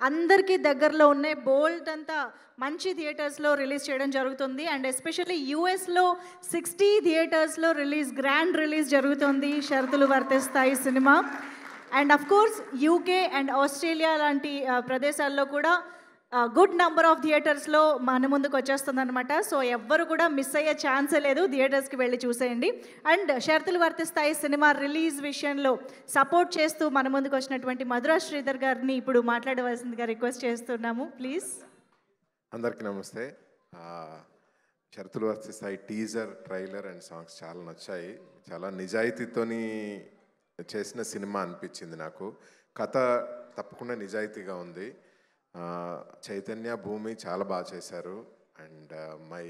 అందరికీ దగ్గరలో ఉన్నాయి. బోల్డ్ అంతా మంచి థియేటర్స్లో రిలీజ్ చేయడం జరుగుతుంది. అండ్ ఎస్పెషల్లీ యూఎస్లో 60 థియేటర్స్లో గ్రాండ్ రిలీజ్ జరుగుతుంది షరతులు వర్తిస్తాయి cinema. And of course UK and Australia లాంటి ప్రదేశాల్లో కూడా గుడ్ నెంబర్ ఆఫ్ థియేటర్స్లో మన ముందుకు వచ్చేస్తుంది అనమాట. సో ఎవ్వరు కూడా మిస్ అయ్యే ఛాన్సే లేదు, థియేటర్స్కి వెళ్ళి చూసేయండి. అండ్ షరతులు వర్తిస్తాయి సినిమా రిలీజ్ విషయంలో సపోర్ట్ చేస్తూ మన ముందుకు వచ్చినటువంటి మధురా శ్రీధర్ గారిని ఇప్పుడు మాట్లాడవలసిందిగా రిక్వెస్ట్ చేస్తున్నాము, ప్లీజ్. అందరికీ నమస్తే. షరతులు వర్తిస్తాయి టీజర్, ట్రైలర్ అండ్ సాంగ్స్ చాలా నచ్చాయి. చాలా నిజాయితీతోని చేసిన సినిమా అనిపించింది నాకు. కథ తప్పకుండా నిజాయితీగా ఉంది. చైతన్య, భూమి చాలా బాగా చేశారు. And my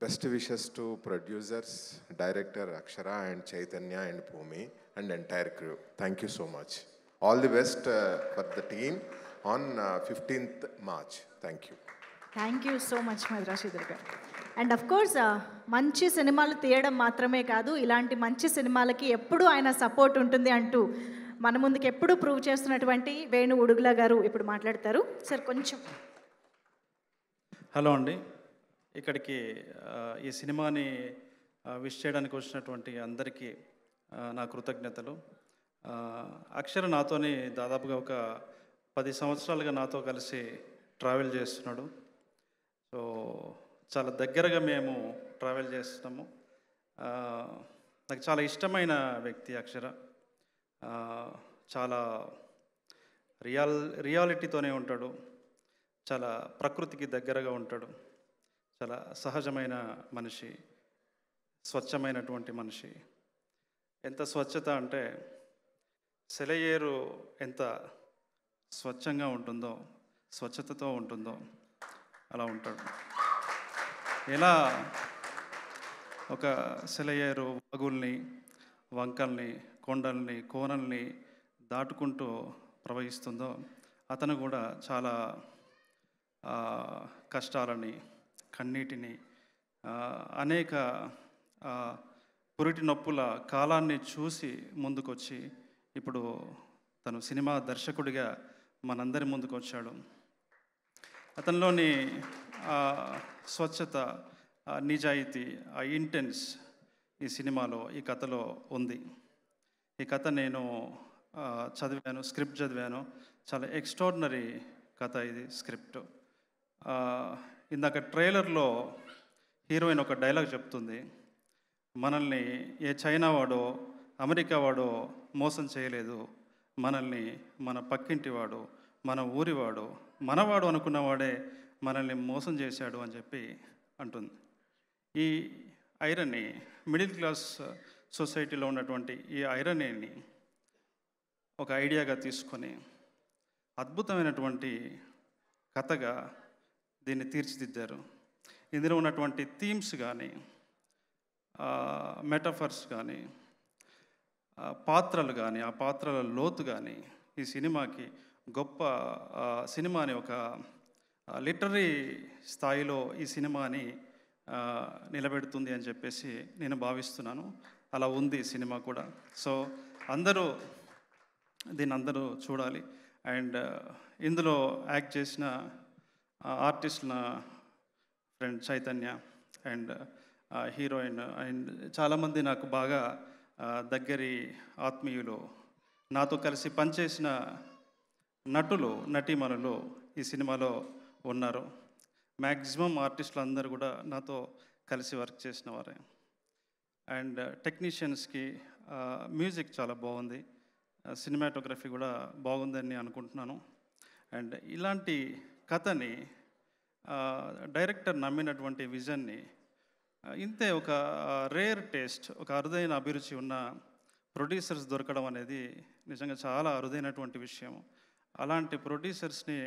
best wishes to producers, director Akshara and Chaitanya and Bhumi and entire crew. Thank you so much. All the best for the team on 15th March. Thank you. Thank you so much Madhura Sridhar garu. And of course మంచి సినిమాలు తీయడం మాత్రమే కాదు, ఇలాంటి మంచి సినిమాలకి ఎప్పుడూ ఆయన సపోర్ట్ ఉంటుంది అంటూ మన ముందుకు ఎప్పుడు ప్రూవ్ చేస్తున్నటువంటి వేణు ఉడుగుల గారు ఇప్పుడు మాట్లాడతారు. సార్ కొంచెం. హలో అండి, ఇక్కడికి ఈ సినిమాని విష్ చేయడానికి వచ్చినటువంటి అందరికీ నా కృతజ్ఞతలు. అక్షర నాతోని దాదాపుగా ఒక 10 సంవత్సరాలుగా నాతో కలిసి ట్రావెల్ చేస్తున్నాడు. సో చాలా దగ్గరగా మేము ట్రావెల్ చేస్తున్నాము. నాకు చాలా ఇష్టమైన వ్యక్తి అక్షర. చాలా రియాలిటీతోనే ఉంటాడు, చాలా ప్రకృతికి దగ్గరగా ఉంటాడు, చాలా సహజమైన మనిషి, స్వచ్ఛమైనటువంటి మనిషి. ఎంత స్వచ్ఛత అంటే సెలయేరు ఎంత స్వచ్ఛంగా ఉంటుందో, స్వచ్ఛతతో ఉంటుందో అలా ఉంటాడు. ఎలా ఒక సెలయేరు వాగుల్ని, వంకల్ని, కొండల్ని, కోనల్ని దాటుకుంటూ ప్రవహిస్తుందో అతను కూడా చాలా కష్టాలని, కన్నీటిని, అనేక పురిటి నొప్పుల కాలాన్ని చూసి ముందుకొచ్చి ఇప్పుడు తను సినిమా దర్శకుడిగా మనందరి ముందుకు వచ్చాడు. అతనిలోని స్వచ్ఛత, నిజాయితీ, ఆ ఇంటెన్స్ ఈ సినిమాలో, ఈ కథలో ఉంది. ఈ కథ నేను చదివాను, స్క్రిప్ట్ చదివాను. చాలా ఎక్స్ట్రాడినరీ కథ ఇది స్క్రిప్ట్. ఇందాక ట్రైలర్లో హీరోయిన్ ఒక డైలాగ్ చెప్తుంది, మనల్ని ఏ చైనా వాడో అమెరికా వాడో మోసం చేయలేదు, మనల్ని మన పక్కింటి వాడు, మన ఊరివాడు, మనవాడు అనుకున్నవాడే మనల్ని మోసం చేశాడు అని చెప్పి అంటుంది. ఈ ఐరనీ, మిడిల్ క్లాస్ సొసైటీలో ఉన్నటువంటి ఈ ఐరనీని ఒక ఐడియాగా తీసుకొని అద్భుతమైనటువంటి కథగా దీన్ని తీర్చిదిద్దారు. ఇందులో ఉన్నటువంటి థీమ్స్ కానీ, మెటఫర్స్ కానీ, పాత్రలు కానీ, ఆ పాత్రల లోతు కానీ ఈ సినిమాకి గొప్ప సినిమాని ఒక లిటరీ స్థాయిలో ఈ సినిమాని నిలబెడుతుంది అని చెప్పేసి నేను భావిస్తున్నాను. అలా ఉంది సినిమా కూడా. సో దీన్ని అందరూ చూడాలి. అండ్ ఇందులో యాక్ట్ చేసిన ఆర్టిస్టుల friend Chaitanya and heroine and చాలామంది నాకు బాగా దగ్గరి ఆత్మీయులు, నాతో కలిసి పనిచేసిన నటులు, నటీమణులు ఈ సినిమాలో ఉన్నారు. మ్యాక్సిమం ఆర్టిస్టులు అందరూ కూడా నాతో కలిసి వర్క్ చేసిన వారే. అండ్ టెక్నీషియన్స్కి మ్యూజిక్ చాలా బాగుంది, సినిమాటోగ్రఫీ కూడా బాగుందని అనుకుంటున్నాను. అండ్ ఇలాంటి కథని డైరెక్టర్ నమ్మినటువంటి విజన్ని, ఇంతే ఒక రేర్ టేస్ట్, ఒక అరుదైన అభిరుచి ఉన్న ప్రొడ్యూసర్స్ దొరకడం అనేది నిజంగా చాలా అరుదైనటువంటి విషయం. అలాంటి ప్రొడ్యూసర్స్ని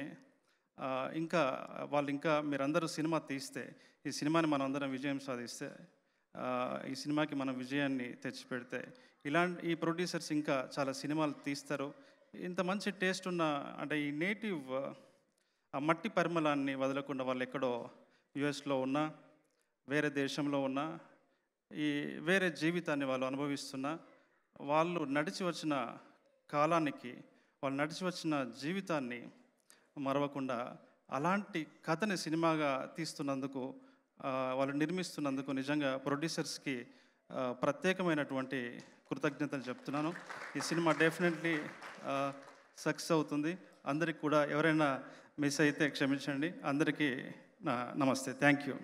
ఇంకా మీరందరూ సినిమా తీస్తే, ఈ సినిమాని మనం అందరం విజయం సాధిస్తే, ఈ సినిమాకి మనం విజయాన్ని తెచ్చిపెడితే ఈ ప్రొడ్యూసర్స్ ఇంకా చాలా సినిమాలు తీస్తారు. ఇంత మంచి టేస్ట్ ఉన్న, అంటే ఈ నేటివ్ ఆ మట్టి పరిమళాన్ని వదలకుండా వాళ్ళు ఎక్కడో యుఎస్లో ఉన్నా, వేరే దేశంలో ఉన్నా, ఈ వేరే జీవితాన్ని వాళ్ళు అనుభవిస్తున్నా, వాళ్ళు నడిచి వచ్చిన కాలానికి, వాళ్ళు నడిచి వచ్చిన జీవితాన్ని మరవకుండా అలాంటి కథని సినిమాగా తీస్తున్నందుకు, వాళ్ళు నిర్మిస్తున్నందుకు నిజంగా ప్రొడ్యూసర్స్కి ప్రత్యేకమైనటువంటి కృతజ్ఞతలు చెప్తున్నాను. ఈ సినిమా డెఫినెట్లీ సక్సెస్ అవుతుంది. అందరికి కూడా ఎవరైనా మిస్ అయితే క్షమించండి. అందరికీ నమస్తే. Thank you.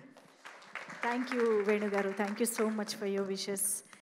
Thank you Venu garu. Thank you so much for your wishes.